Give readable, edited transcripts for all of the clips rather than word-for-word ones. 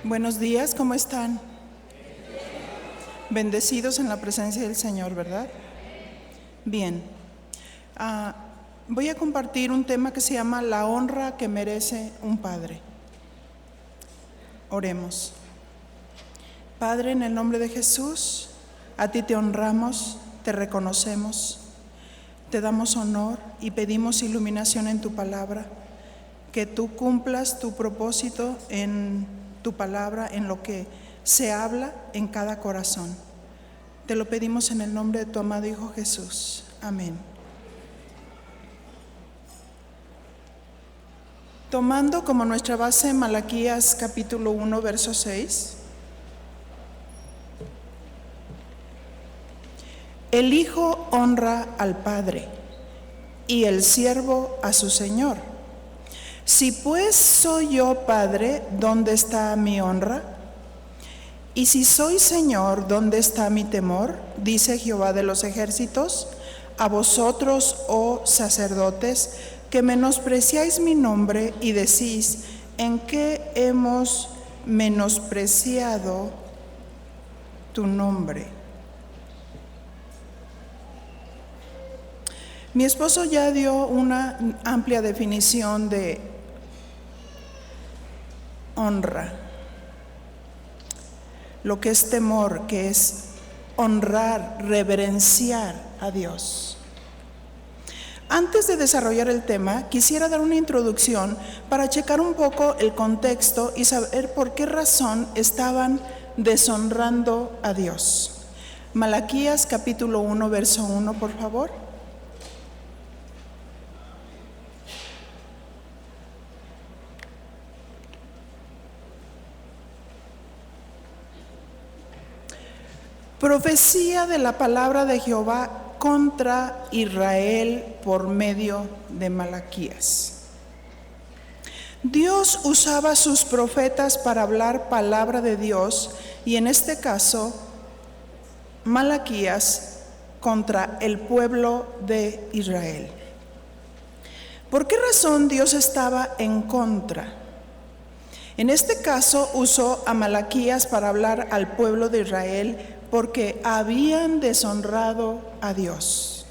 Buenos días, ¿cómo están? Bendecidos en la presencia del Señor, ¿verdad? Bien. Voy a compartir un tema que se llama la honra que merece un padre. Oremos. Padre, en el nombre de Jesús, a ti te honramos, te reconocemos, te damos honor y pedimos iluminación en tu palabra, que tú cumplas tu propósito en tu palabra, en lo que se habla en cada corazón. Te lo pedimos en el nombre de tu amado Hijo Jesús. Amén. Tomando como nuestra base Malaquías capítulo 1, verso 6. El Hijo honra al Padre y el siervo a su Señor. Si pues soy yo Padre, ¿dónde está mi honra? Y si soy Señor, ¿dónde está mi temor? Dice Jehová de los ejércitos. A vosotros, oh sacerdotes, que menospreciáis mi nombre y decís, ¿en qué hemos menospreciado tu nombre? Mi esposo ya dio una amplia definición de honra, lo que es temor, que es honrar, reverenciar a Dios. Antes de desarrollar el tema, quisiera dar una introducción para checar un poco el contexto y saber por qué razón estaban deshonrando a Dios. Malaquías capítulo 1, verso 1, por favor. Profecía de la palabra de Jehová contra Israel por medio de Malaquías. Dios usaba a sus profetas para hablar palabra de Dios, y en este caso, Malaquías contra el pueblo de Israel. ¿Por qué razón Dios estaba en contra? En este caso usó a Malaquías para hablar al pueblo de Israel porque habían deshonrado a Dios.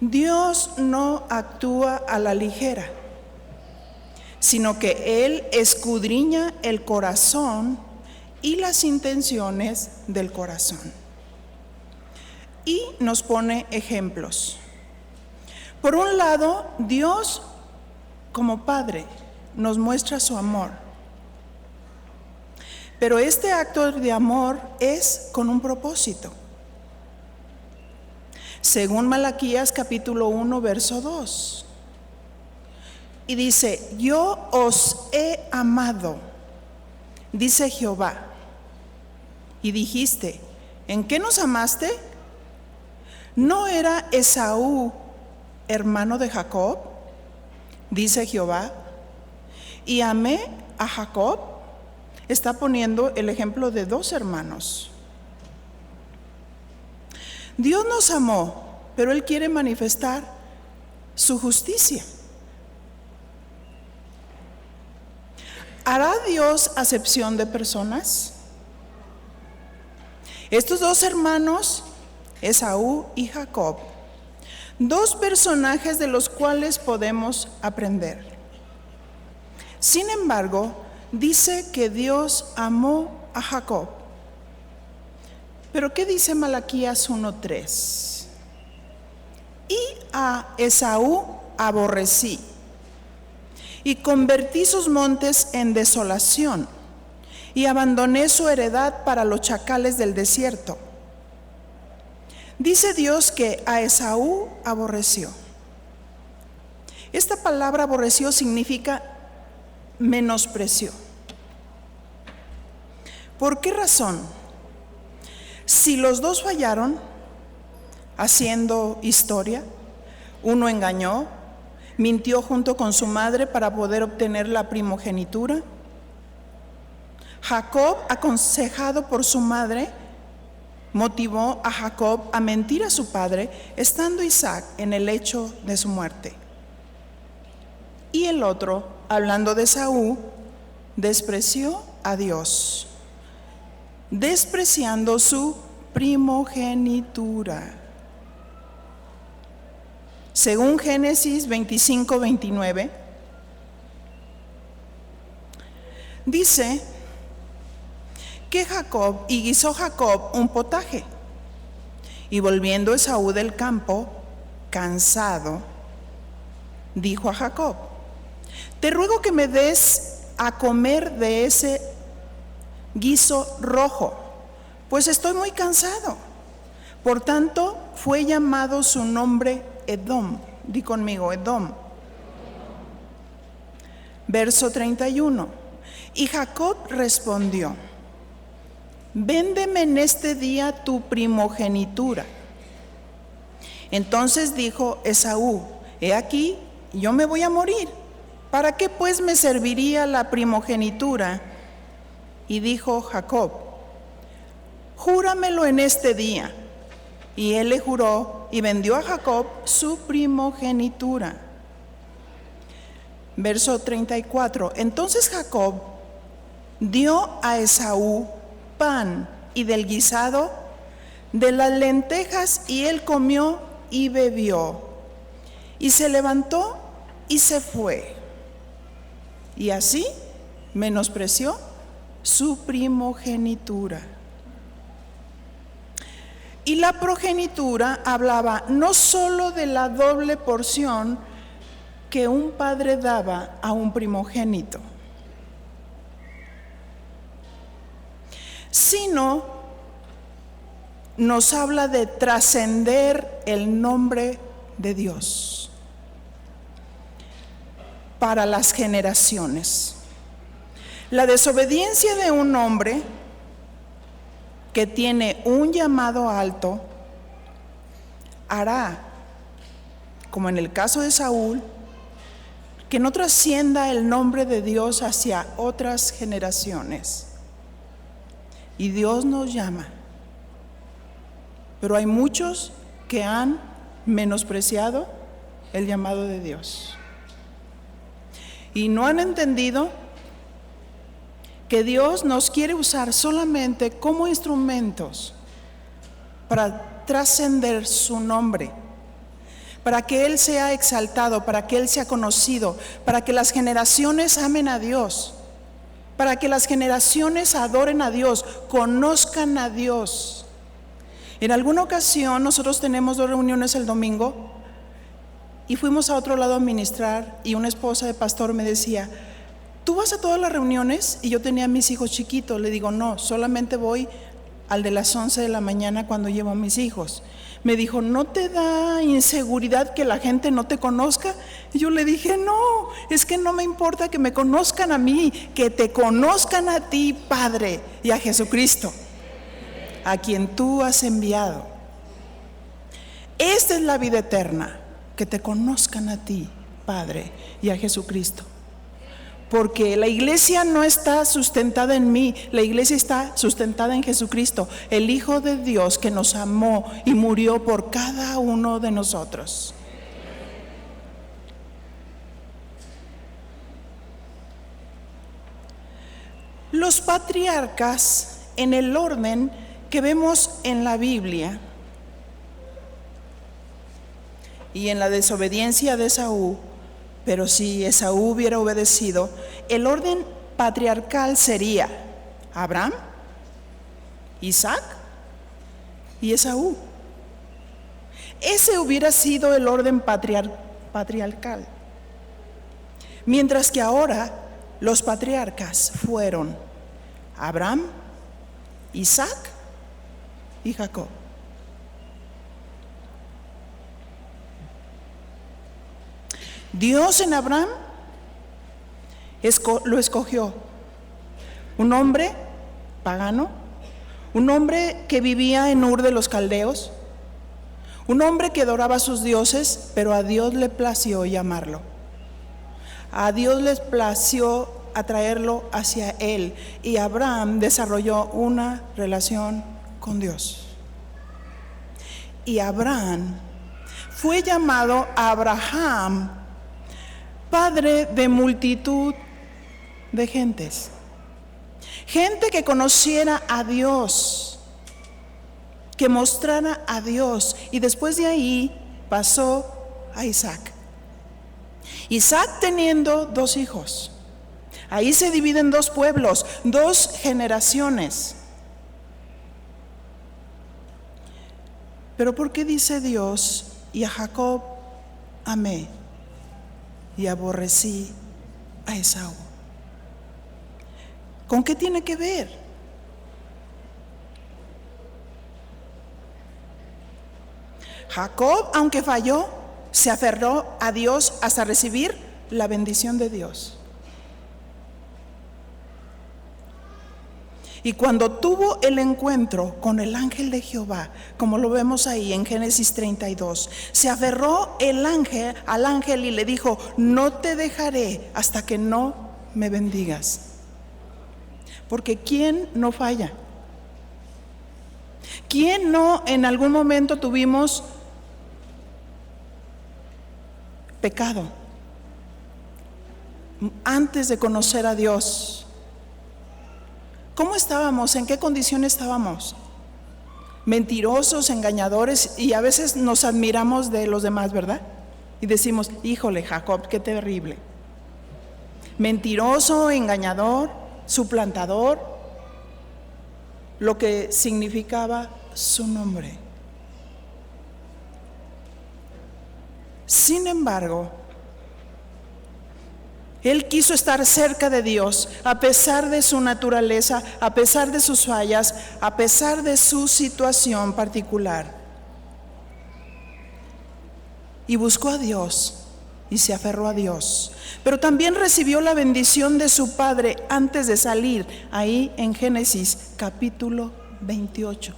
Dios no actúa a la ligera, sino que Él escudriña el corazón y las intenciones del corazón. Y nos pone ejemplos. Por un lado, Dios como Padre nos muestra su amor. Pero este acto de amor es con un propósito. Según Malaquías capítulo 1, verso 2. Y dice, yo os he amado, dice Jehová. Y dijiste, ¿en qué nos amaste? ¿No era Esaú hermano de Jacob? Dice Jehová. Y amé a Jacob. Está poniendo el ejemplo de dos hermanos. Dios nos amó, pero Él quiere manifestar su justicia. ¿Hará Dios acepción de personas? Estos dos hermanos, Esaú y Jacob, dos personajes de los cuales podemos aprender. Sin embargo, dice que Dios amó a Jacob. Pero ¿qué dice Malaquías 1:3? Y a Esaú aborrecí, y convertí sus montes en desolación, y abandoné su heredad para los chacales del desierto. Dice Dios que a Esaú aborreció. Esta palabra aborreció significa menospreció. ¿Por qué razón? Si los dos fallaron haciendo historia, uno engañó, mintió junto con su madre para poder obtener la primogenitura. Jacob, aconsejado por su madre, motivó a Jacob a mentir a su padre, estando Isaac en el lecho de su muerte. Y el otro, hablando de Esaú, despreció a Dios, despreciando su primogenitura. Según Génesis 25:29, dice que hizo Jacob un potaje, y volviendo Esaú del campo, cansado, dijo a Jacob: te ruego que me des a comer de ese guiso rojo, pues estoy muy cansado. Por tanto, fue llamado su nombre Edom. Di conmigo, Edom. Verso 31. Y Jacob respondió: véndeme en este día tu primogenitura. Entonces dijo Esaú: he aquí, yo me voy a morir. ¿Para qué pues me serviría la primogenitura? Y dijo Jacob: júramelo en este día. Y él le juró y vendió a Jacob su primogenitura. Verso 34. Entonces Jacob dio a Esaú pan y del guisado de las lentejas, y él comió y bebió, y se levantó y se fue, y así menospreció su primogenitura. Y la progenitura hablaba no solo de la doble porción que un padre daba a un primogénito, sino nos habla de trascender el nombre de Dios para las generaciones. La desobediencia de un hombre que tiene un llamado alto hará, como en el caso de Saúl, que no trascienda el nombre de Dios hacia otras generaciones. Y Dios nos llama, pero hay muchos que han menospreciado el llamado de Dios y no han entendido que Dios nos quiere usar solamente como instrumentos para trascender su nombre, para que Él sea exaltado, para que Él sea conocido, para que las generaciones amen a Dios, para que las generaciones adoren a Dios, conozcan a Dios. En alguna ocasión nosotros tenemos 2 reuniones el domingo y fuimos a otro lado a ministrar, y una esposa de pastor me decía: ¿tú vas a todas las reuniones? Y yo tenía a mis hijos chiquitos. Le digo: no, solamente voy al de las 11 de la mañana cuando llevo a mis hijos. Me dijo: ¿no te da inseguridad que la gente no te conozca? Y yo le dije: no, es que no me importa que me conozcan a mí, que te conozcan a ti, Padre, y a Jesucristo, a quien tú has enviado. Esta es la vida eterna, que te conozcan a ti, Padre, y a Jesucristo. Porque la iglesia no está sustentada en mí, la iglesia está sustentada en Jesucristo, el Hijo de Dios que nos amó y murió por cada uno de nosotros. Los patriarcas, en el orden que vemos en la Biblia y en la desobediencia de Esaú, pero si Esaú hubiera obedecido, el orden patriarcal sería Abraham, Isaac y Esaú. Ese hubiera sido el orden patriarcal. Mientras que ahora los patriarcas fueron Abraham, Isaac y Jacob. Dios en Abraham lo escogió, un hombre pagano, un hombre que vivía en Ur de los Caldeos, un hombre que adoraba a sus dioses, pero a Dios le plació llamarlo. A Dios le plació atraerlo hacia él, y Abraham desarrolló una relación con Dios. Y Abraham fue llamado Abraham, padre de multitud de gentes. Gente que conociera a Dios, que mostrara a Dios. Y después de ahí pasó a Isaac. Isaac teniendo 2 hijos. Ahí se dividen 2 pueblos, 2 generaciones. Pero ¿por qué dice Dios, y a Jacob amé y aborrecí a Esaú? ¿Con qué tiene que ver? Jacob, aunque falló, se aferró a Dios hasta recibir la bendición de Dios. Y cuando tuvo el encuentro con el ángel de Jehová, como lo vemos ahí en Génesis 32, se aferró el ángel al ángel y le dijo: no te dejaré hasta que no me bendigas. Porque ¿quién no falla? ¿Quién no en algún momento tuvimos pecado antes de conocer a Dios? ¿Cómo estábamos? ¿En qué condición estábamos? Mentirosos, engañadores, y a veces nos admiramos de los demás, ¿verdad? Y decimos: híjole, Jacob, qué terrible. Mentiroso, engañador, suplantador, lo que significaba su nombre. Sin embargo, él quiso estar cerca de Dios, a pesar de su naturaleza, a pesar de sus fallas, a pesar de su situación particular. Y buscó a Dios y se aferró a Dios. Pero también recibió la bendición de su padre antes de salir, ahí en Génesis capítulo 28.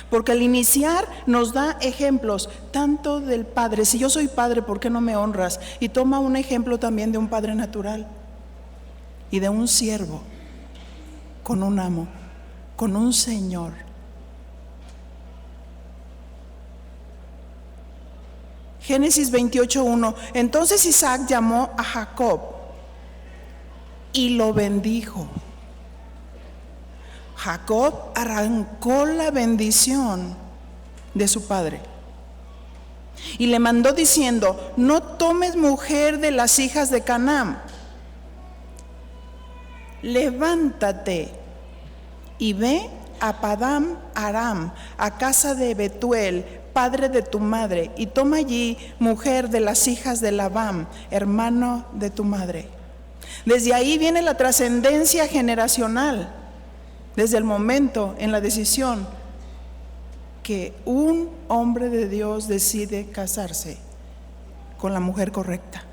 Porque al iniciar nos da ejemplos tanto del padre. Si yo soy padre, ¿por qué no me honras? Y toma un ejemplo también de un padre natural y de un siervo con un amo, con un señor. Génesis 28:1. Entonces Isaac llamó a Jacob y lo bendijo. Jacob arrancó la bendición de su padre y le mandó diciendo: no tomes mujer de las hijas de Canaán. Levántate y ve a Padán Aram, a casa de Betuel, padre de tu madre, y toma allí mujer de las hijas de Labán, hermano de tu madre. Desde ahí viene la trascendencia generacional. Desde el momento en la decisión que un hombre de Dios decide casarse con la mujer correcta.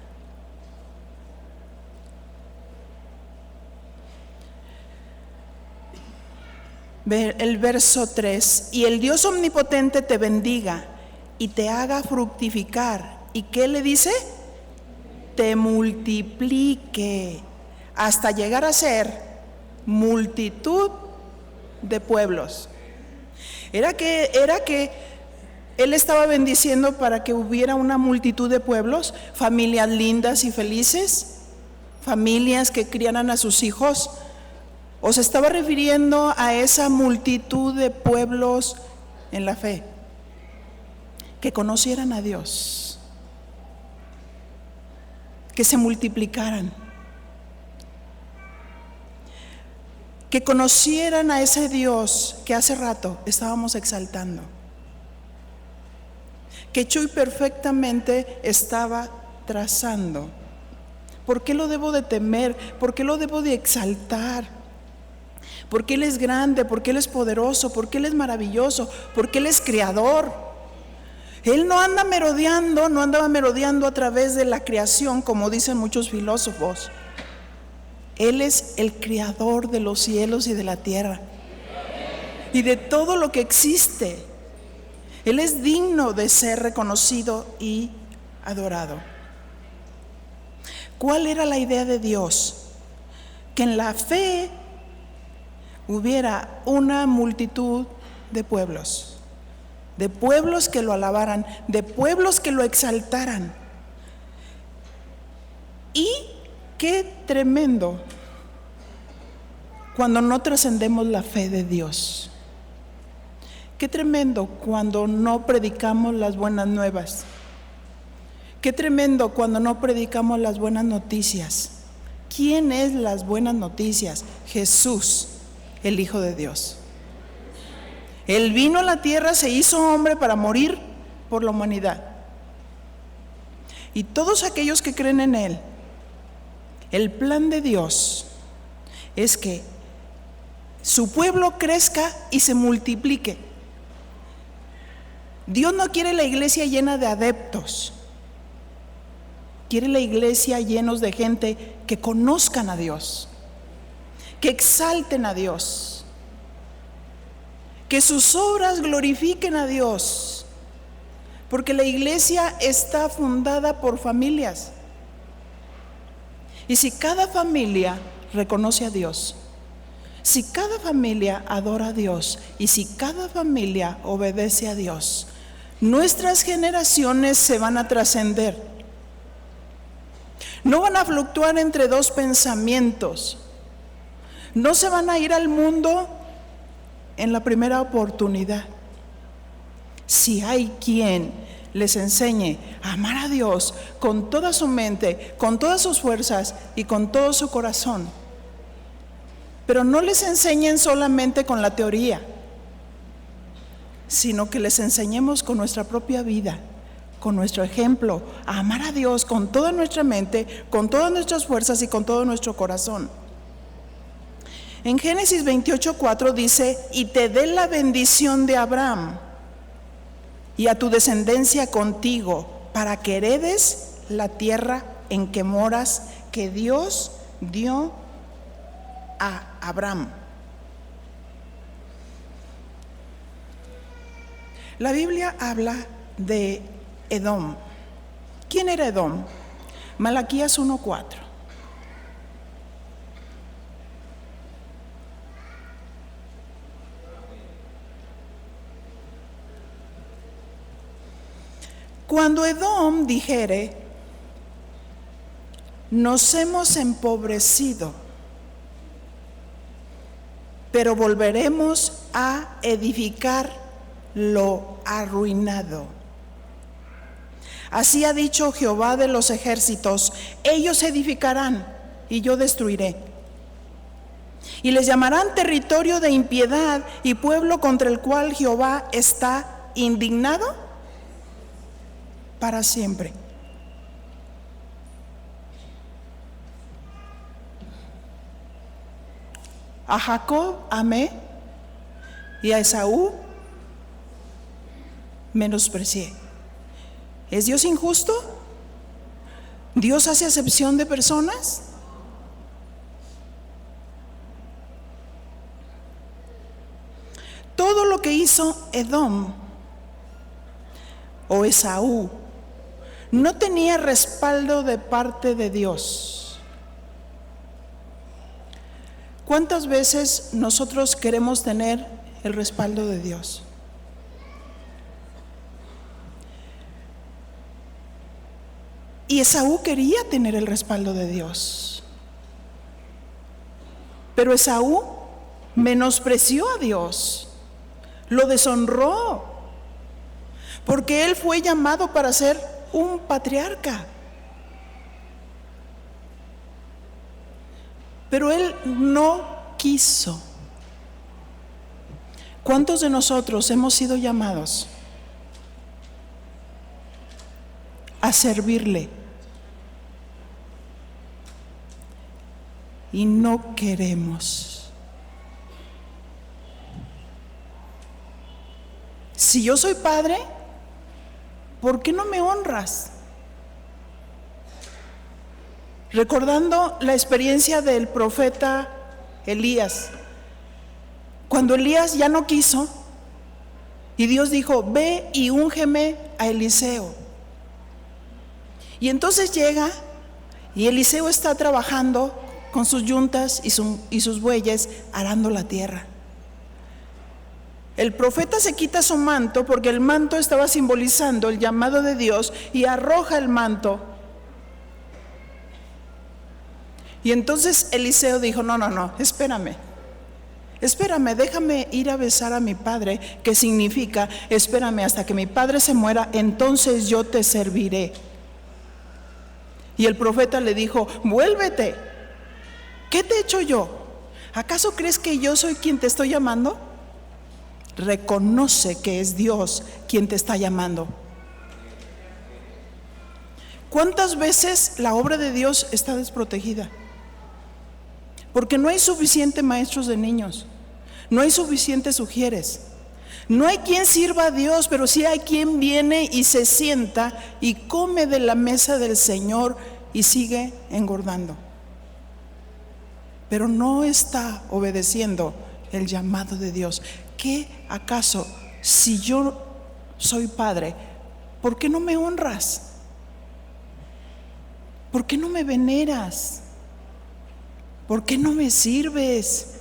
El verso 3: y el Dios omnipotente te bendiga y te haga fructificar. ¿Y qué le dice? Te multiplique hasta llegar a ser multitud de pueblos. Era que él estaba bendiciendo para que hubiera una multitud de pueblos, familias lindas y felices, familias que criaran a sus hijos. ¿O se estaba refiriendo a esa multitud de pueblos en la fe que conocieran a Dios, que se multiplicaran, que conocieran a ese Dios que hace rato estábamos exaltando, que Chuy perfectamente estaba trazando? ¿Por qué lo debo de temer? ¿Por qué lo debo de exaltar? Porque Él es grande, porque Él es poderoso, porque Él es maravilloso, porque Él es creador. Él no anda merodeando, no andaba merodeando a través de la creación, como dicen muchos filósofos. Él es el creador de los cielos y de la tierra y de todo lo que existe. Él es digno de ser reconocido y adorado. ¿Cuál era la idea de Dios? Que en la fe hubiera una multitud de pueblos que lo alabaran, de pueblos que lo exaltaran. Y Qué tremendo cuando no trascendemos la fe de Dios. Qué tremendo cuando no predicamos las buenas nuevas. Qué tremendo cuando no predicamos las buenas noticias. ¿Quién es las buenas noticias? Jesús, el Hijo de Dios. Él vino a la tierra, se hizo hombre para morir por la humanidad. Y todos aquellos que creen en Él, el plan de Dios es que su pueblo crezca y se multiplique. Dios no quiere la iglesia llena de adeptos. Quiere la iglesia llenos de gente que conozcan a Dios, que exalten a Dios, que sus obras glorifiquen a Dios, porque la iglesia está fundada por familias. Y si cada familia reconoce a Dios, si cada familia adora a Dios y si cada familia obedece a Dios, nuestras generaciones se van a trascender. No van a fluctuar entre dos pensamientos. No se van a ir al mundo en la primera oportunidad. Si hay quien les enseñe a amar a Dios con toda su mente, con todas sus fuerzas y con todo su corazón, pero no les enseñen solamente con la teoría, sino que les enseñemos con nuestra propia vida, con nuestro ejemplo, a amar a Dios con toda nuestra mente, con todas nuestras fuerzas y con todo nuestro corazón. En Génesis 28:4 dice: y te dé la bendición de Abraham y a tu descendencia contigo, para que heredes la tierra en que moras, que Dios dio a Abraham. La Biblia habla de Edom. ¿Quién era Edom? Malaquías 1:4. Cuando Edom dijere: nos hemos empobrecido, pero volveremos a edificar lo arruinado. Así ha dicho Jehová de los ejércitos: ellos edificarán y yo destruiré. Y les llamarán territorio de impiedad y pueblo contra el cual Jehová está indignado para siempre. A Jacob amé y a Esaú menosprecié. ¿Es Dios injusto? ¿Dios hace acepción de personas? Todo lo que hizo Edom o Esaú no tenía respaldo de parte de Dios. ¿Cuántas veces nosotros queremos tener el respaldo de Dios? Y Esaú quería tener el respaldo de Dios. Pero Esaú menospreció a Dios, lo deshonró, porque él fue llamado para ser un patriarca. Pero él no quiso. ¿Cuántos de nosotros hemos sido llamados a servirle y no queremos? Si yo soy padre, ¿por qué no me honras? Recordando la experiencia del profeta Elías, cuando Elías ya no quiso y Dios dijo: ve y úngeme a Eliseo. Y entonces llega y Eliseo está trabajando con sus yuntas y sus bueyes arando la tierra. El profeta se quita su manto, porque el manto estaba simbolizando el llamado de Dios, y arroja el manto. Y entonces Eliseo dijo, no, espérame, déjame ir a besar a mi padre, que significa, espérame hasta que mi padre se muera, entonces yo te serviré. Y el profeta le dijo, vuélvete, ¿qué te he hecho yo? ¿Acaso crees que yo soy quien te estoy llamando? Reconoce que es Dios quien te está llamando. ¿Cuántas veces la obra de Dios está desprotegida? Porque no hay suficientes maestros de niños, no hay suficientes ujieres, no hay quien sirva a Dios, pero sí hay quien viene y se sienta y come de la mesa del Señor y sigue engordando. Pero no está obedeciendo el llamado de Dios. ¿Qué acaso, si yo soy padre, por qué no me honras? ¿Por qué no me veneras? ¿Por qué no me sirves?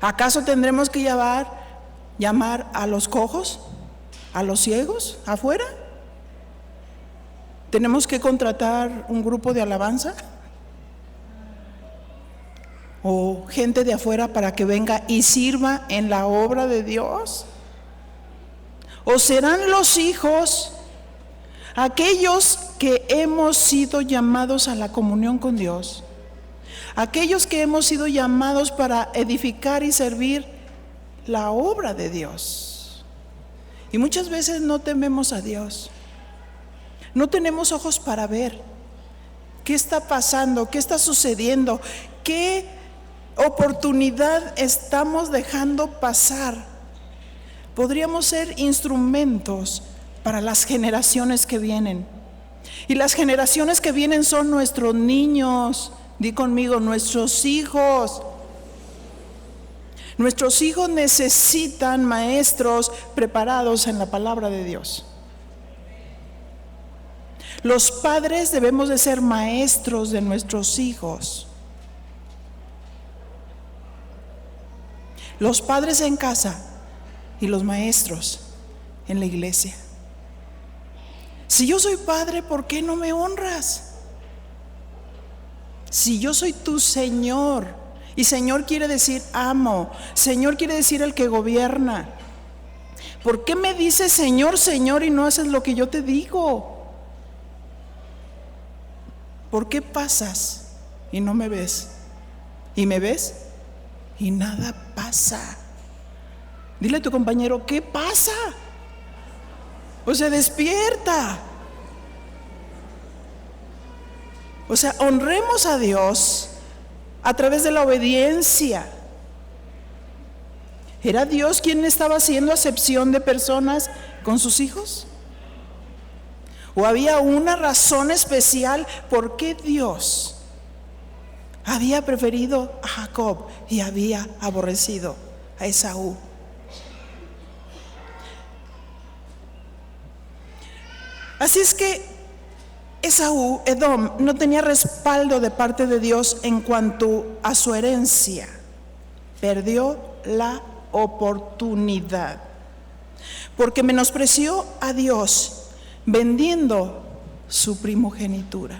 ¿Acaso tendremos que llamar a los cojos, a los ciegos afuera? ¿Tenemos que contratar un grupo de alabanza? ¿O gente de afuera para que venga y sirva en la obra de Dios? ¿O serán los hijos, aquellos que hemos sido llamados a la comunión con Dios? Aquellos que hemos sido llamados para edificar y servir la obra de Dios. Y muchas veces no tememos a Dios. No tenemos ojos para ver qué está pasando, qué está sucediendo, qué oportunidad estamos dejando pasar. Podríamos ser instrumentos para las generaciones que vienen. Y las generaciones que vienen son nuestros niños. Di conmigo, nuestros hijos. Nuestros hijos necesitan maestros preparados en la palabra de Dios. Los padres debemos de ser maestros de nuestros hijos. Los padres en casa y los maestros en la iglesia. Si yo soy padre, ¿por qué no me honras? Si yo soy tu Señor, y Señor quiere decir amo, Señor quiere decir el que gobierna, ¿por qué me dices Señor, Señor y no haces lo que yo te digo? ¿Por qué pasas y no me ves? ¿Y me ves? Y nada pasa. Dile a tu compañero, ¿qué pasa? O sea, despierta. O sea, honremos a Dios a través de la obediencia. ¿Era Dios quien estaba haciendo acepción de personas con sus hijos? ¿O había una razón especial por qué Dios había preferido a Jacob y había aborrecido a Esaú? Así es que Esaú, Edom, no tenía respaldo de parte de Dios en cuanto a su herencia. Perdió la oportunidad porque menospreció a Dios vendiendo su primogenitura.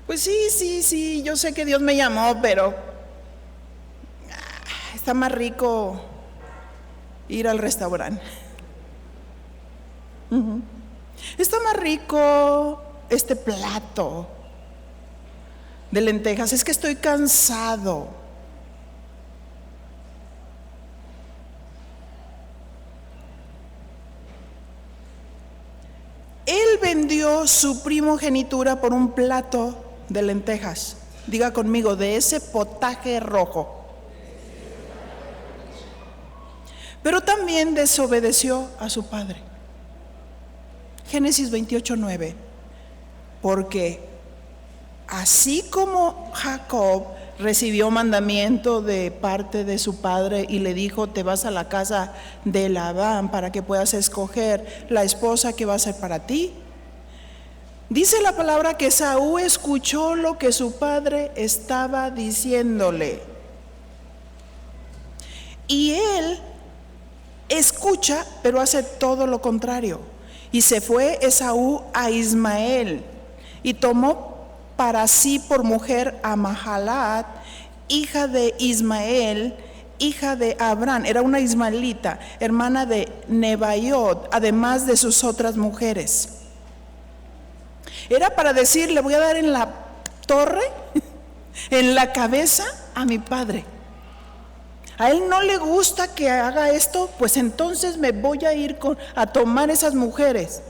Pues sí, yo sé que Dios me llamó, pero está más rico ir al restaurante. Está más rico este plato de lentejas, es que estoy cansado. Él vendió su primogenitura por un plato de lentejas. Diga conmigo, de ese potaje rojo. Pero también desobedeció a su padre. Génesis 28:9. Porque así como Jacob recibió mandamiento de parte de su padre y le dijo, te vas a la casa de Labán para que puedas escoger la esposa que va a ser para ti. Dice la palabra que Esaú escuchó lo que su padre estaba diciéndole. Y él escucha, pero hace todo lo contrario. Y se fue Esaú a Ismael. y tomó para sí por mujer a Mahalat, hija de Ismael, hija de Abraham. Era una ismaelita, hermana de Nebaiot, además de sus otras mujeres. Era para decir: le voy a dar en la torre, en la cabeza a mi padre. A él no le gusta que haga esto, pues entonces me voy a ir a tomar esas mujeres.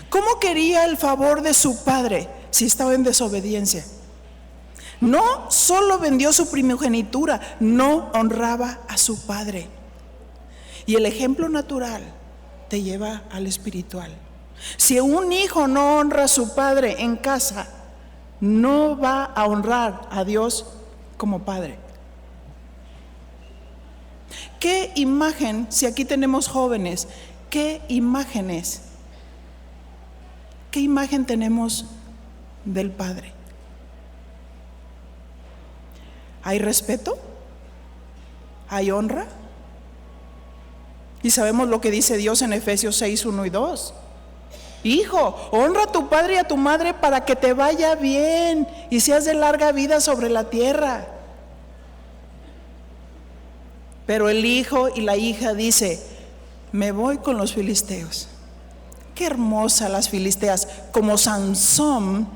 ¿Cómo quería el favor de su padre si estaba en desobediencia? No solo vendió su primogenitura, no honraba a su padre. Y el ejemplo natural te lleva al espiritual. Si un hijo no honra a su padre en casa, no va a honrar a Dios como padre. ¿Qué imagen, si aquí tenemos jóvenes, qué imágenes, qué imagen tenemos del padre? ¿Hay respeto? ¿Hay honra? Y sabemos lo que dice Dios en Efesios 6, 1 y 2. Hijo, honra a tu padre y a tu madre para que te vaya bien y seas de larga vida sobre la tierra. Pero el hijo y la hija dice: me voy con los filisteos. Qué hermosas las filisteas, como Sansón,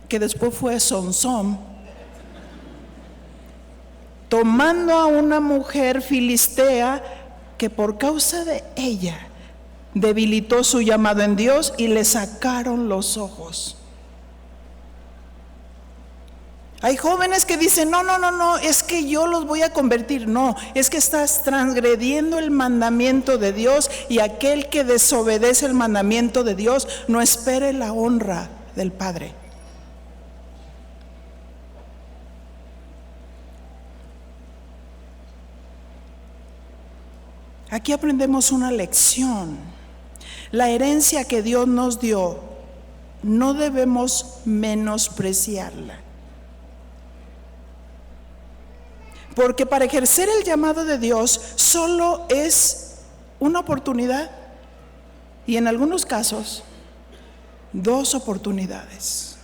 que después fue Sonsón, tomando a una mujer filistea que por causa de ella debilitó su llamado en Dios y le sacaron los ojos. Hay jóvenes que dicen: no, es que yo los voy a convertir. No, es que estás transgrediendo el mandamiento de Dios, y aquel que desobedece el mandamiento de Dios no espere la honra del Padre. Aquí aprendemos una lección. La herencia que Dios nos dio, no debemos menospreciarla. Porque para ejercer el llamado de Dios solo es una oportunidad, y en algunos casos 2 oportunidades.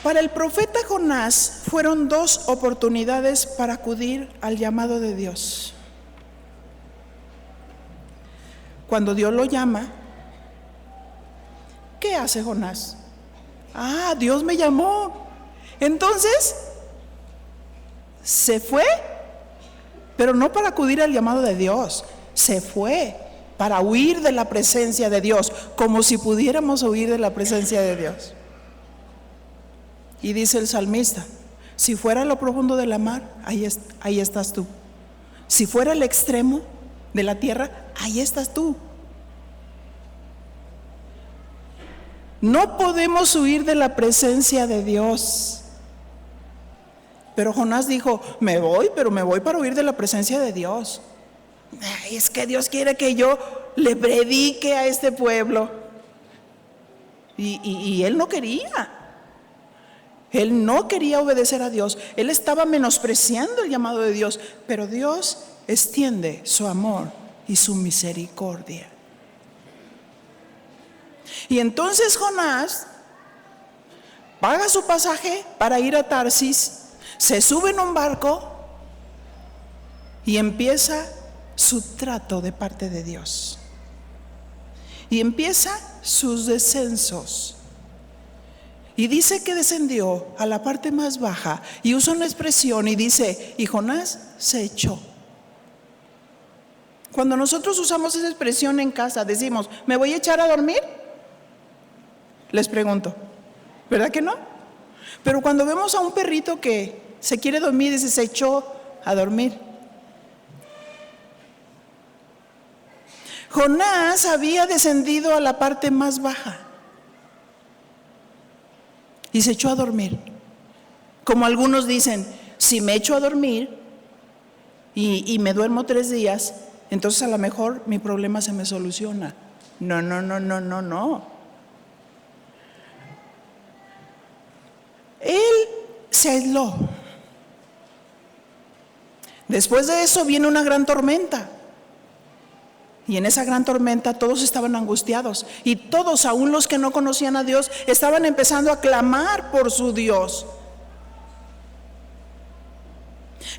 Para el profeta Jonás fueron 2 oportunidades para acudir al llamado de Dios. Cuando Dios lo llama, ¿qué hace Jonás? Dios me llamó. Entonces se fue, pero no para acudir al llamado de Dios. Se fue para huir de la presencia de Dios, como si pudiéramos huir de la presencia de Dios. Y dice el salmista: si fuera lo profundo de la mar, ahí estás tú. Si fuera el extremo de la tierra, ahí estás tú. No podemos huir de la presencia de Dios. Pero Jonás dijo: me voy, pero me voy para huir de la presencia de Dios. Es que Dios quiere que yo le predique a este pueblo. Y él no quería. Él no quería obedecer a Dios. Él estaba menospreciando el llamado de Dios. Pero Dios extiende su amor y su misericordia. Y entonces Jonás paga su pasaje para ir a Tarsis, se sube en un barco y empieza su trato de parte de Dios. Y empieza sus descensos. Y dice que descendió a la parte más baja y usa una expresión y dice: y Jonás se echó. Cuando nosotros usamos esa expresión en casa, decimos: ¿me voy a echar a dormir? Les pregunto, ¿verdad que no? Pero cuando vemos a un perrito que se quiere dormir, dice: se echó a dormir. Jonás había descendido a la parte más baja y se echó a dormir. Como algunos dicen: si me echo a dormir y me duermo 3 días, entonces a lo mejor mi problema se me soluciona. No. Él se aisló. Después de eso viene una gran tormenta. Y en esa gran tormenta todos estaban angustiados. Y todos, aún los que no conocían a Dios, estaban empezando a clamar por su Dios.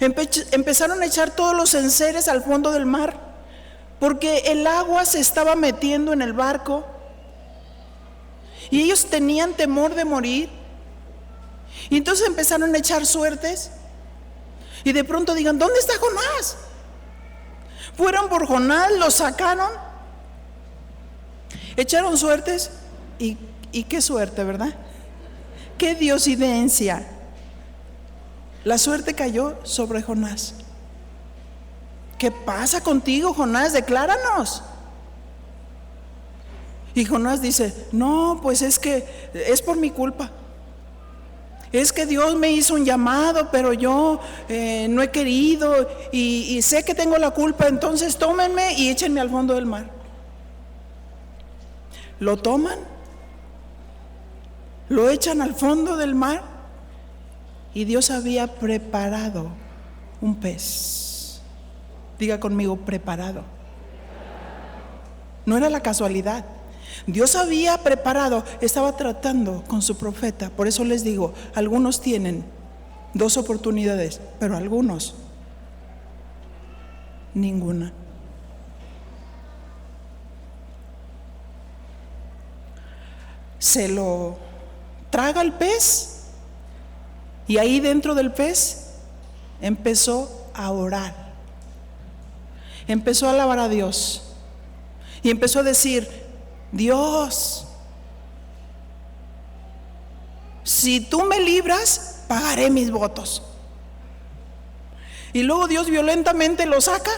Empezaron a echar todos los enseres al fondo del mar, porque el agua se estaba metiendo en el barco. Y ellos tenían temor de morir. Y entonces empezaron a echar suertes. Y de pronto digan, ¿dónde está Jonás? Fueron por Jonás, lo sacaron, echaron suertes y qué suerte, ¿verdad? Qué diosidencia. La suerte cayó sobre Jonás. ¿Qué pasa contigo, Jonás? Decláranos. Y Jonás dice, no, pues es que es por mi culpa. Es que Dios me hizo un llamado, pero yo no he querido y sé que tengo la culpa, entonces tómenme y échenme al fondo del mar. Lo toman, lo echan al fondo del mar y Dios había preparado un pez. Diga conmigo, preparado. No era la casualidad. Dios había preparado, estaba tratando con su profeta. Por eso les digo, algunos tienen 2 oportunidades, pero algunos ninguna. Se lo traga el pez y ahí dentro del pez empezó a orar. Empezó a alabar a Dios y empezó a decir, Dios, si tú me libras, pagaré mis votos. Y luego Dios violentamente lo saca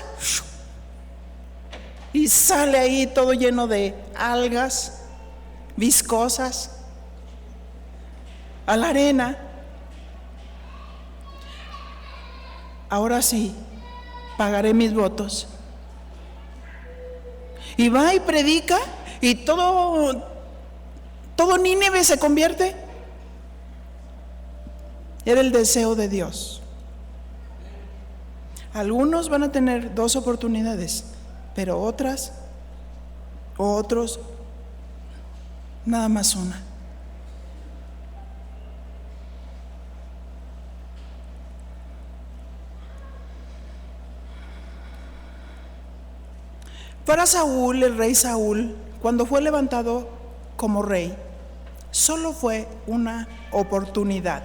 y sale ahí todo lleno de algas viscosas a la arena. Ahora sí, pagaré mis votos. Y va y predica. Y todo Nínive se convierte. Era el deseo de Dios. Algunos van a tener 2 oportunidades, pero otros, nada más una. Para Saúl, el rey Saúl, cuando fue levantado como rey, solo fue una oportunidad.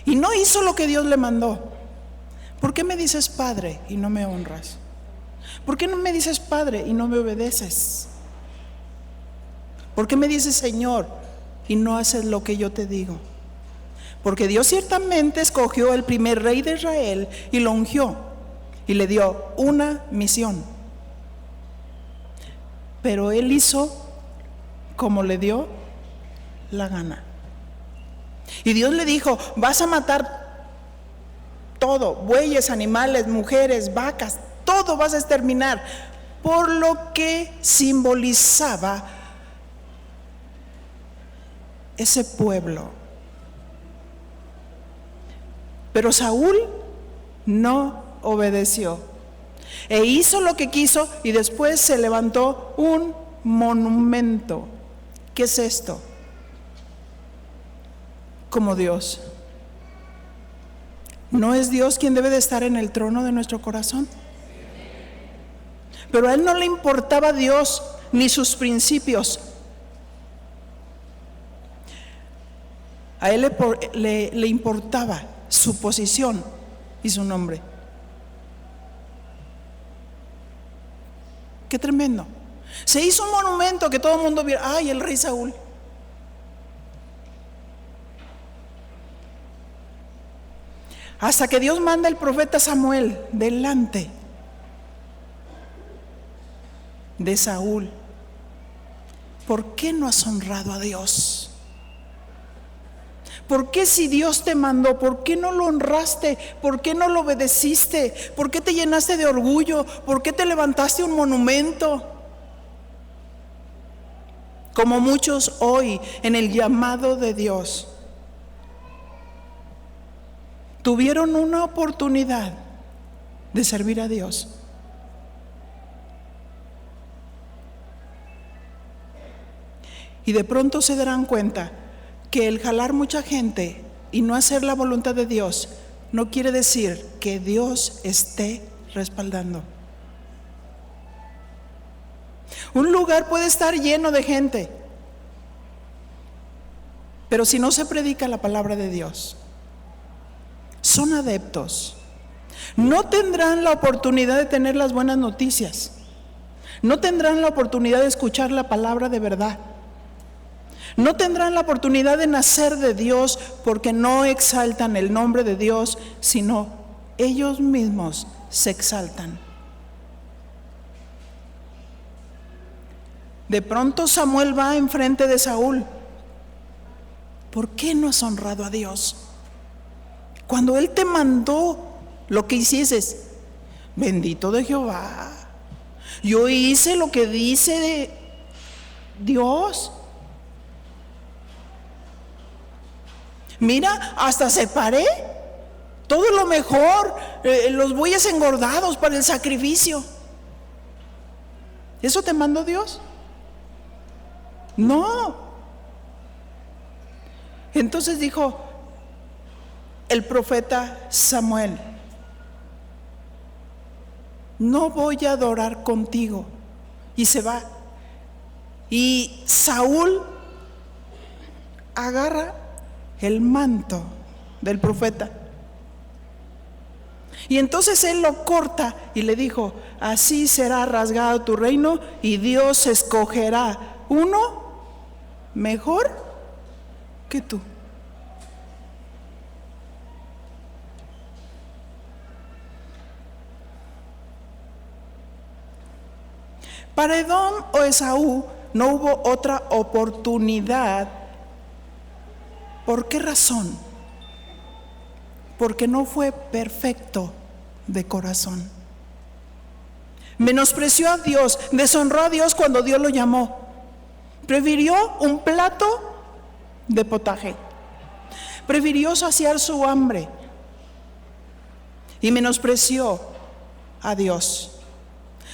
Y no hizo lo que Dios le mandó. ¿Por qué me dices padre y no me honras? ¿Por qué no me dices padre y no me obedeces? ¿Por qué me dices Señor y no haces lo que yo te digo? Porque Dios ciertamente escogió el primer rey de Israel y lo ungió y le dio una misión. Pero él hizo como le dio la gana. Y Dios le dijo, vas a matar todo, bueyes, animales, mujeres, vacas, todo vas a exterminar, por lo que simbolizaba ese pueblo. Pero Saúl no obedeció e hizo lo que quiso, y después se levantó un monumento. ¿Qué es esto? Como Dios. ¿No es Dios quien debe de estar en el trono de nuestro corazón? Pero a él no le importaba Dios ni sus principios. A él le importaba su posición y su nombre. Qué tremendo. Se hizo un monumento que todo el mundo viera. ¡Ay, el rey Saúl! Hasta que Dios manda el profeta Samuel delante de Saúl. ¿Por qué no has honrado a Dios? ¿Por qué si Dios te mandó, por qué no lo honraste? ¿Por qué no lo obedeciste? ¿Por qué te llenaste de orgullo? ¿Por qué te levantaste un monumento? Como muchos hoy en el llamado de Dios tuvieron una oportunidad de servir a Dios, Y de pronto se darán cuenta que el jalar mucha gente y no hacer la voluntad de Dios no quiere decir que Dios esté respaldando. Un lugar puede estar lleno de gente, pero si no se predica la palabra de Dios, son adeptos. No tendrán la oportunidad de tener las buenas noticias. No tendrán la oportunidad de escuchar la palabra de verdad. No tendrán la oportunidad de nacer de Dios porque no exaltan el nombre de Dios, sino ellos mismos se exaltan. De pronto Samuel va enfrente de Saúl. ¿Por qué no has honrado a Dios? Cuando Él te mandó lo que hicieses, bendito de Jehová, yo hice lo que dice Dios. Mira, hasta separé todo lo mejor, los bueyes engordados para el sacrificio. ¿Eso te mandó Dios? No. Entonces dijo el profeta Samuel: no voy a adorar contigo. Y se va. Y Saúl agarra el manto del profeta. Y entonces él lo corta y le dijo: así será rasgado tu reino y Dios escogerá uno mejor que tú. Para Edom o Esaú no hubo otra oportunidad. ¿Por qué razón? Porque no fue perfecto de corazón. Menospreció a Dios, deshonró a Dios cuando Dios lo llamó. Prefirió un plato de potaje. Prefirió saciar su hambre y menospreció a Dios.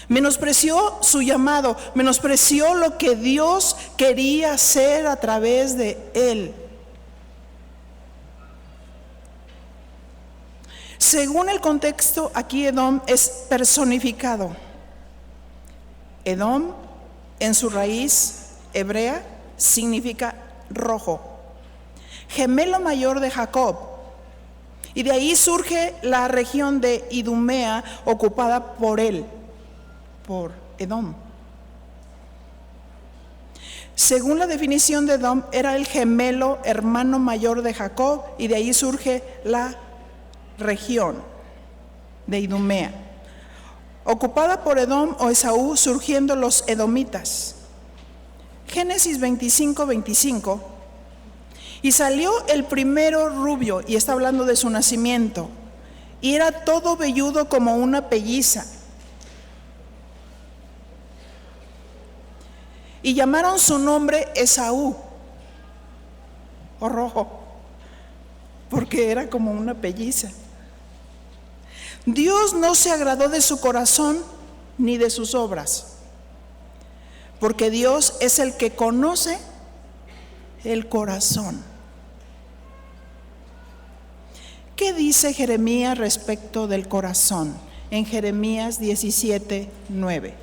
Menospreció su llamado, menospreció lo que Dios quería hacer a través de él. Según el contexto, aquí Edom es personificado. Edom, en su raíz hebrea, significa rojo, gemelo mayor de Jacob. Y de ahí surge la región de Idumea, ocupada por él, por Edom. Según la definición de Edom, era el gemelo hermano mayor de Jacob, y de ahí surge la región de Idumea, ocupada por Edom o Esaú, surgiendo los edomitas. Génesis 25:25. Y salió el primero rubio, y está hablando de su nacimiento, y era todo velludo como una pelliza. Y llamaron su nombre Esaú, o rojo, porque era como una pelliza. Dios no se agradó de su corazón ni de sus obras, porque Dios es el que conoce el corazón. ¿Qué dice Jeremías respecto del corazón? En Jeremías 17:9.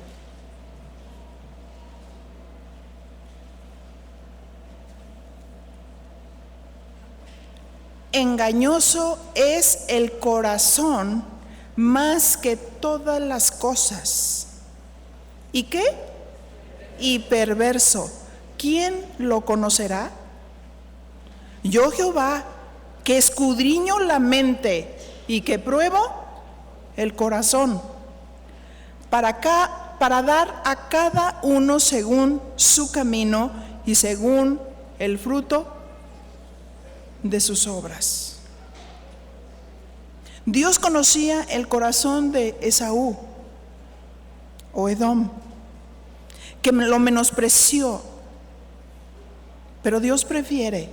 Engañoso es el corazón más que todas las cosas. ¿Y qué? Y perverso. ¿Quién lo conocerá? Yo, Jehová, que escudriño la mente y que pruebo el corazón, para dar a cada uno según su camino y según el fruto de sus obras. Dios conocía el corazón de Esaú o Edom, que lo menospreció, pero Dios prefiere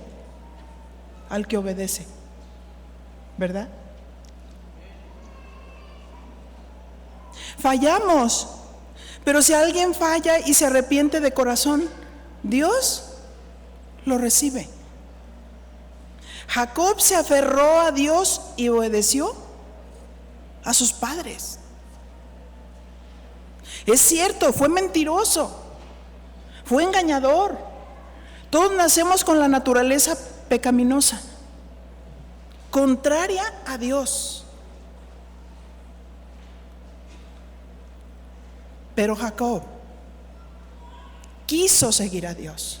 al que obedece, ¿verdad? Fallamos, pero si alguien falla y se arrepiente de corazón, Dios lo recibe. Jacob se aferró a Dios y obedeció a sus padres. Es cierto, fue mentiroso, fue engañador. Todos nacemos con la naturaleza pecaminosa, contraria a Dios. Pero Jacob quiso seguir a Dios,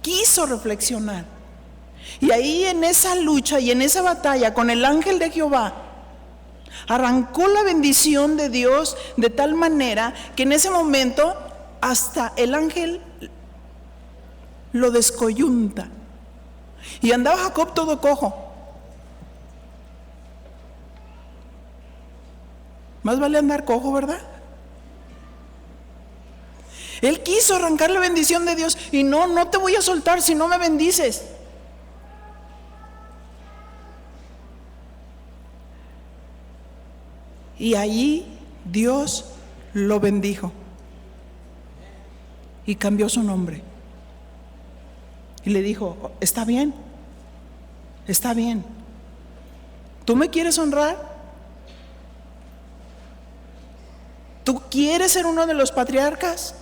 quiso reflexionar. Y ahí en esa lucha y en esa batalla con el ángel de Jehová, arrancó la bendición de Dios de tal manera que en ese momento hasta el ángel lo descoyunta. Y andaba Jacob todo cojo. Más vale andar cojo, ¿verdad? Él quiso arrancar la bendición de Dios y no te voy a soltar si no me bendices. Y allí Dios lo bendijo y cambió su nombre. Y le dijo, está bien, ¿tú me quieres honrar? ¿Tú quieres ser uno de los patriarcas?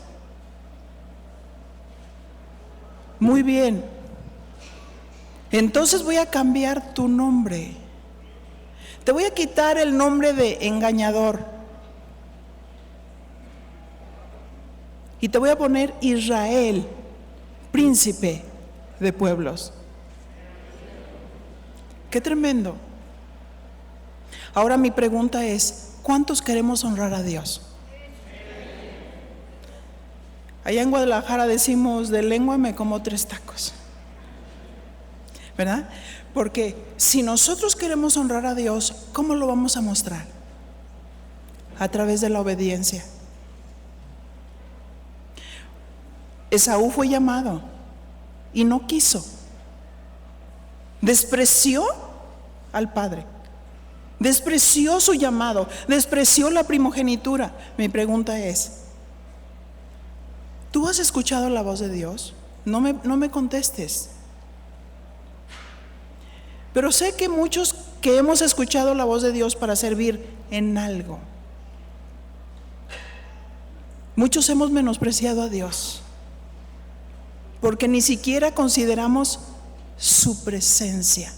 Muy bien, entonces voy a cambiar tu nombre. Te voy a quitar el nombre de engañador y te voy a poner Israel, príncipe de pueblos. Qué tremendo. Ahora mi pregunta es, ¿cuántos queremos honrar a Dios? Allá en Guadalajara decimos, de lengua me como 3 tacos, ¿verdad? Porque si nosotros queremos honrar a Dios, ¿cómo lo vamos a mostrar? A través de la obediencia. Esaú fue llamado y no quiso. Despreció al padre. Despreció su llamado. Despreció la primogenitura. Mi pregunta es, ¿tú has escuchado la voz de Dios? No me contestes. Pero sé que muchos que hemos escuchado la voz de Dios para servir en algo, muchos hemos menospreciado a Dios, porque ni siquiera consideramos su presencia,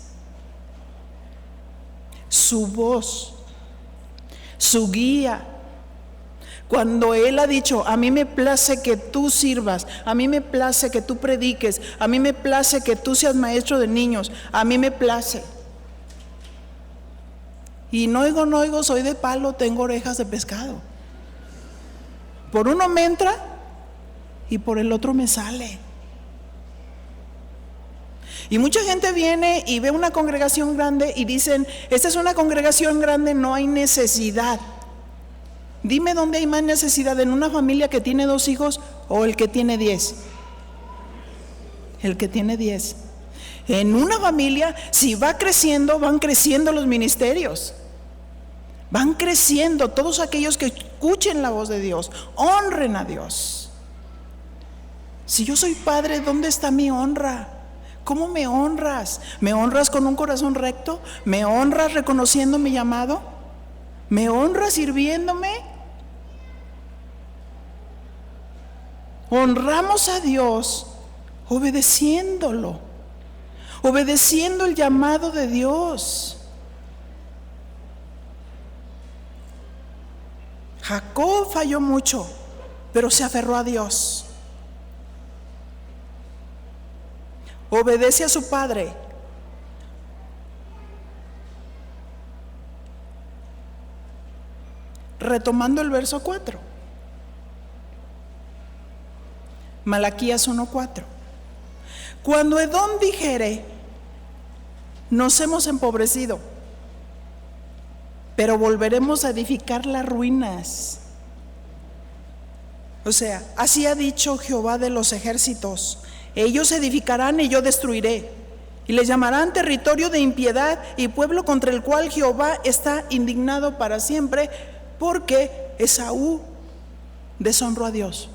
su voz, su guía. Cuando Él ha dicho, a mí me place que tú sirvas, a mí me place que tú prediques, a mí me place que tú seas maestro de niños, a mí me place. Y no oigo, soy de palo, tengo orejas de pescado. Por uno me entra y por el otro me sale. Y mucha gente viene y ve una congregación grande y dicen, esta es una congregación grande, no hay necesidad. Dime dónde hay más necesidad, en una familia que tiene 2 hijos o el que tiene 10. El que tiene 10. En una familia, si va creciendo, van creciendo los ministerios. Van creciendo todos aquellos que escuchen la voz de Dios, honren a Dios. Si yo soy padre, ¿dónde está mi honra? ¿Cómo me honras? ¿Me honras con un corazón recto? ¿Me honras reconociendo mi llamado? ¿Me honras sirviéndome? Honramos a Dios obedeciéndolo, obedeciendo el llamado de Dios. Jacob falló mucho, pero se aferró a Dios. Obedece a su padre. Retomando el verso 4. Malaquías 1:4. Cuando Edom dijere, nos hemos empobrecido, pero volveremos a edificar las ruinas. O sea, así ha dicho Jehová de los ejércitos, ellos edificarán y yo destruiré, y les llamarán territorio de impiedad y pueblo contra el cual Jehová está indignado para siempre, porque Esaú deshonró a Dios.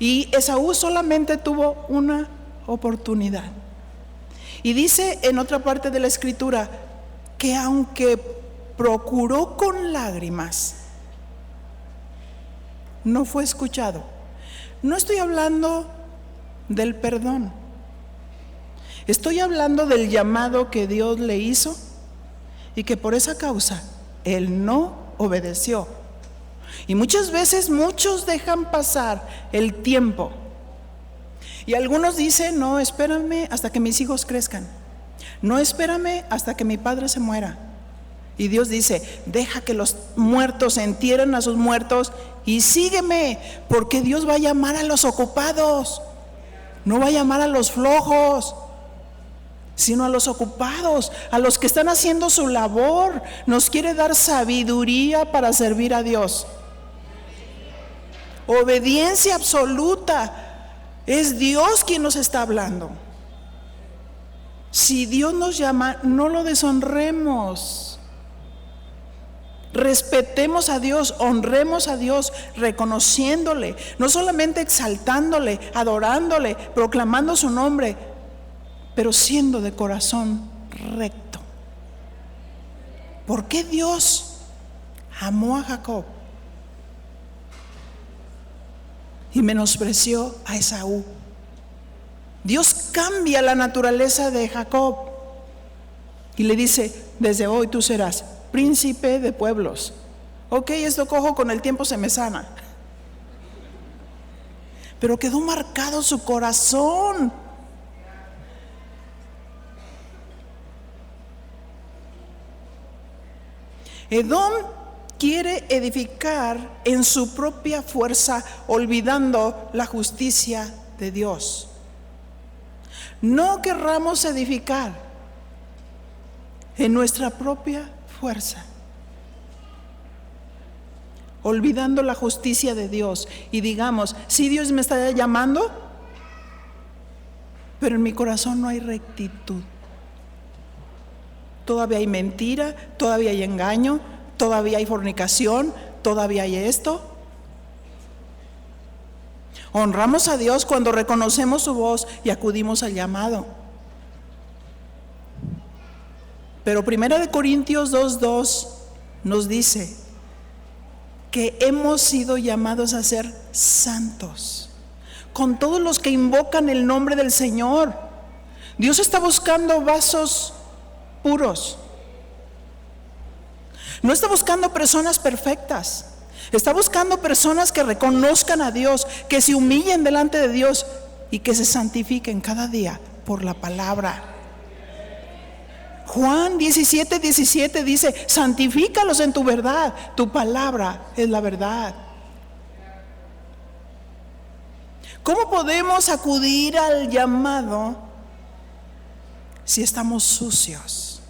Y Esaú solamente tuvo una oportunidad. Y dice en otra parte de la escritura que aunque procuró con lágrimas, no fue escuchado. No estoy hablando del perdón. Estoy hablando del llamado que Dios le hizo y que por esa causa él no obedeció. Y muchas veces muchos dejan pasar el tiempo. Y algunos dicen, no, espérame hasta que mis hijos crezcan. No, espérame hasta que mi padre se muera. Y Dios dice, deja que los muertos entierren a sus muertos y sígueme, porque Dios va a llamar a los ocupados. No va a llamar a los flojos, sino a los ocupados, a los que están haciendo su labor. Nos quiere dar sabiduría para servir a Dios. Obediencia absoluta. Es Dios quien nos está hablando. Si Dios nos llama, no lo deshonremos. Respetemos a Dios, honremos a Dios, reconociéndole, no solamente exaltándole, adorándole, proclamando su nombre, pero siendo de corazón recto. ¿Por qué Dios amó a Jacob y menospreció a Esaú? Dios cambia la naturaleza de Jacob y le dice, desde hoy tú serás príncipe de pueblos. Ok, esto cojo, con el tiempo se me sana. Pero quedó marcado su corazón. Edom quiere edificar en su propia fuerza, olvidando la justicia de Dios. No querramos edificar en nuestra propia fuerza, olvidando la justicia de Dios, y digamos, sí, Dios me está llamando, pero en mi corazón no hay rectitud. Todavía hay mentira, todavía hay engaño, todavía hay fornicación, todavía hay esto. Honramos a Dios cuando reconocemos su voz y acudimos al llamado. Pero 1 Corintios 2:2 nos dice que hemos sido llamados a ser santos, con todos los que invocan el nombre del Señor. Dios está buscando vasos puros. No está buscando personas perfectas. Está buscando personas que reconozcan a Dios, que se humillen delante de Dios y que se santifiquen cada día por la palabra. Juan 17:17 dice, santifícalos en tu verdad, tu palabra es la verdad. ¿Cómo podemos acudir al llamado si estamos sucios?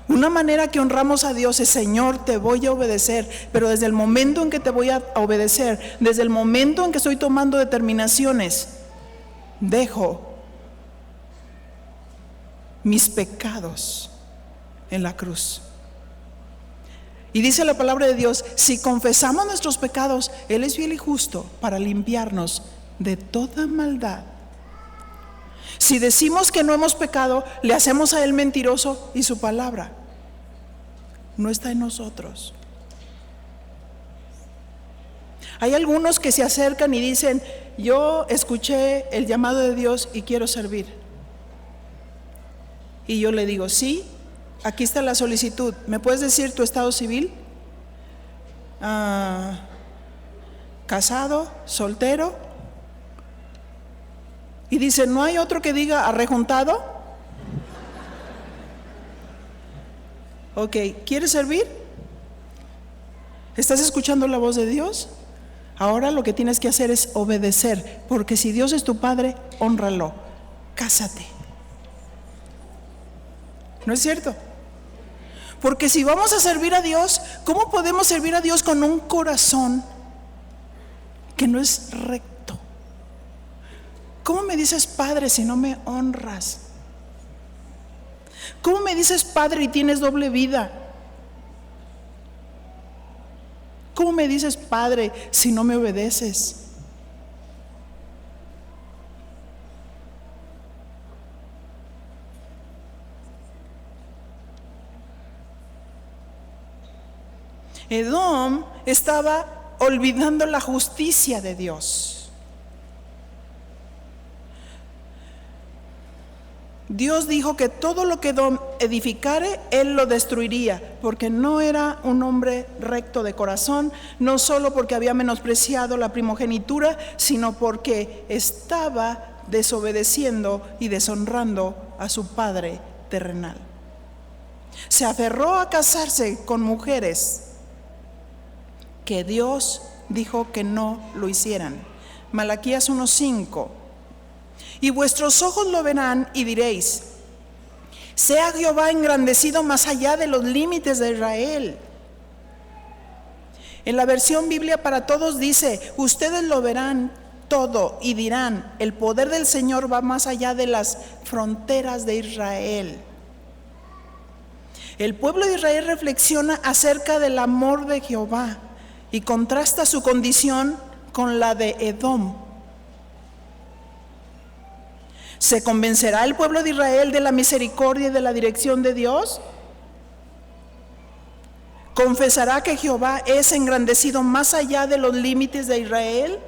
Una manera que honramos a Dios es, Señor, te voy a obedecer, pero desde el momento en que te voy a obedecer, desde el momento en que estoy tomando determinaciones, dejo mis pecados en la cruz. Y dice la palabra de Dios, si confesamos nuestros pecados, Él es fiel y justo para limpiarnos de toda maldad. Si decimos que no hemos pecado, le hacemos a Él mentiroso y su palabra no está en nosotros. Hay algunos que se acercan y dicen, yo escuché el llamado de Dios y quiero servir. Y yo le digo, sí, aquí está la solicitud. ¿Me puedes decir tu estado civil? ¿Casado? ¿Soltero? Y dice, ¿no hay otro que diga arrejuntado? Ok, ¿quieres servir? ¿Estás escuchando la voz de Dios? Ahora lo que tienes que hacer es obedecer, porque si Dios es tu padre, hónralo. Cásate. ¿No es cierto? Porque si vamos a servir a Dios, ¿cómo podemos servir a Dios con un corazón que no es recto? ¿Cómo me dices padre si no me honras? ¿Cómo me dices padre y tienes doble vida? ¿Cómo me dices padre si no me obedeces? Edom estaba olvidando la justicia de Dios. Dios dijo que todo lo que Edom edificare, él lo destruiría, porque no era un hombre recto de corazón, no solo porque había menospreciado la primogenitura, sino porque estaba desobedeciendo y deshonrando a su padre terrenal. Se aferró a casarse con mujeres que Dios dijo que no lo hicieran. Malaquías 1:5. Y vuestros ojos lo verán y diréis: sea Jehová engrandecido más allá de los límites de Israel. En la versión Biblia para Todos dice: ustedes lo verán todo y dirán: el poder del Señor va más allá de las fronteras de Israel. El pueblo de Israel reflexiona acerca del amor de Jehová y contrasta su condición con la de Edom. ¿Se convencerá el pueblo de Israel de la misericordia y de la dirección de Dios? ¿Confesará que Jehová es engrandecido más allá de los límites de Israel?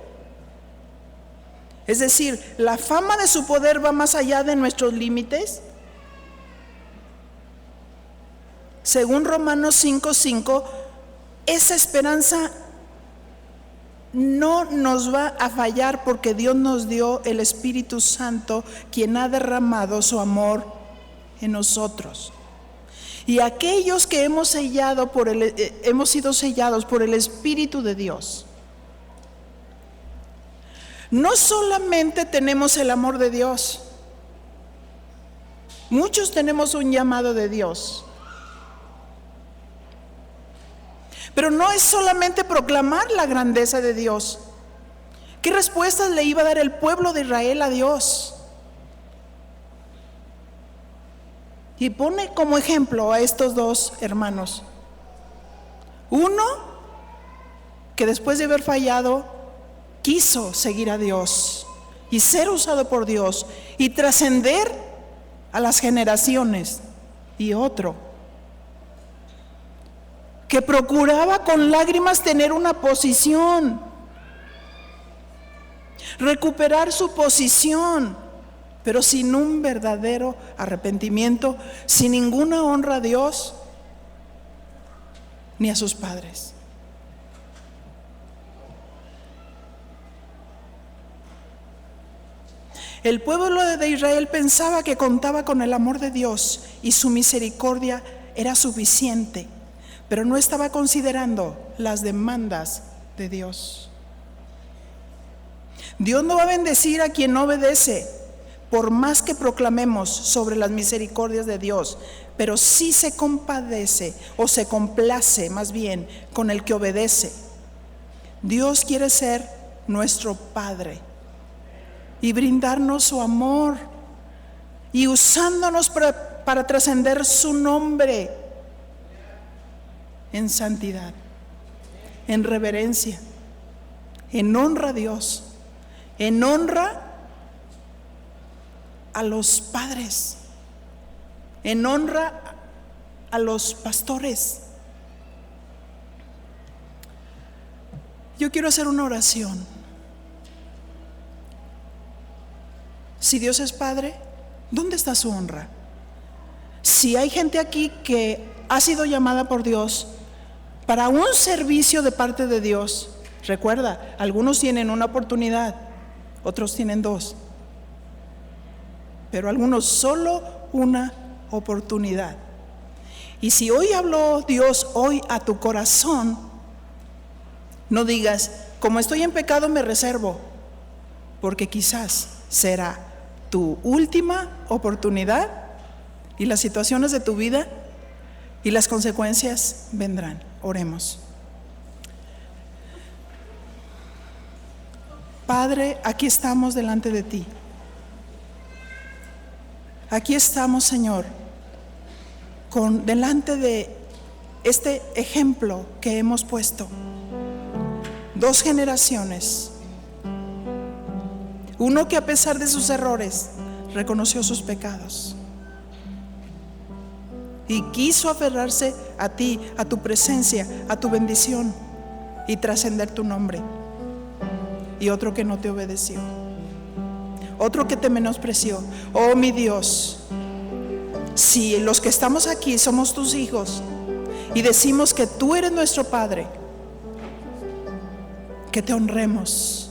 Es decir, ¿la fama de su poder va más allá de nuestros límites? Según Romanos 5:5, esa esperanza no nos va a fallar, porque Dios nos dio el Espíritu Santo, quien ha derramado su amor en nosotros. Y aquellos que hemos sido sellados por el Espíritu de Dios, no solamente tenemos el amor de Dios, muchos tenemos un llamado de Dios. Pero no es solamente proclamar la grandeza de Dios. ¿Qué respuestas le iba a dar el pueblo de Israel a Dios? Y pone como ejemplo a estos dos hermanos. Uno, que después de haber fallado, quiso seguir a Dios y ser usado por Dios y trascender a las generaciones. Y otro, que procuraba con lágrimas tener una posición, recuperar su posición, pero sin un verdadero arrepentimiento, sin ninguna honra a Dios ni a sus padres. El pueblo de Israel pensaba que contaba con el amor de Dios y su misericordia era suficiente, pero no estaba considerando las demandas de Dios. Dios no va a bendecir a quien no obedece, por más que proclamemos sobre las misericordias de Dios, pero sí se compadece o se complace más bien con el que obedece. Dios quiere ser nuestro Padre y brindarnos su amor y usándonos para trascender su nombre en santidad, en reverencia, en honra a Dios, en honra a los padres, en honra a los pastores. Yo quiero hacer una oración. Si Dios es Padre, ¿dónde está su honra? Si hay gente aquí que ha sido llamada por Dios para un servicio de parte de Dios, recuerda, algunos tienen una oportunidad, otros tienen dos, pero algunos solo una oportunidad. Y si hoy habló Dios hoy a tu corazón, no digas: como estoy en pecado me reservo, porque quizás será tu última oportunidad y las situaciones de tu vida y las consecuencias vendrán. Oremos. Padre, aquí estamos delante de ti. Aquí estamos, Señor, delante de este ejemplo que hemos puesto. 2 generaciones. Uno que a pesar de sus errores reconoció sus pecados. y quiso aferrarse a ti, a tu presencia, a tu bendición y trascender tu nombre. Y otro que no te obedeció, otro que te menospreció. Oh mi Dios, si los que estamos aquí somos tus hijos y decimos que tú eres nuestro Padre, que te honremos,